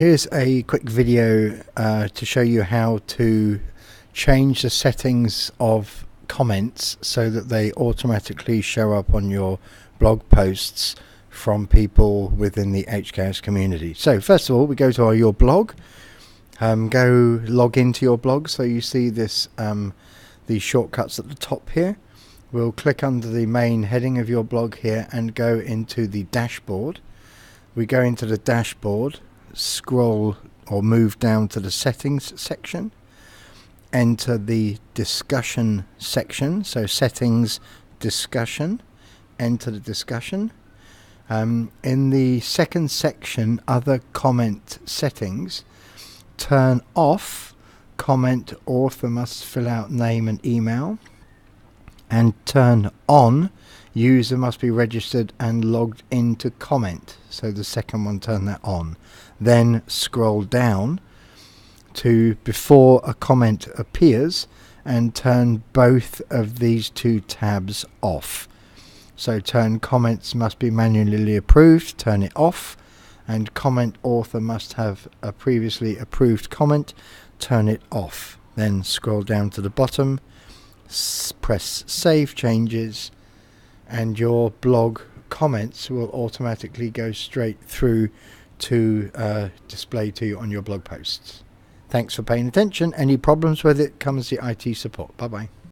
Here's a quick video to show you how to change the settings of comments so that they automatically show up on your blog posts from people within the HKIS community. So first of all, we go to your blog, go log into your blog. So you see this these shortcuts at the top here. We'll click under the main heading of your blog here and go into the dashboard. We go into the dashboard, scroll or move down to the settings section, enter the discussion section, so settings, discussion, enter the discussion. In the second section, other comment settings, turn off comment author must fill out name and email, and turn on user must be registered and logged into comment. So the second one, turn that on. Then scroll down to before a comment appears and turn both of these two tabs off. So turn comments must be manually approved, turn it off, and comment author must have a previously approved comment, turn it off. Then scroll down to the bottom, press save changes, and your blog comments will automatically go straight through to display to you on your blog posts. Thanks for paying attention. Any problems with it, comes the IT support. Bye bye.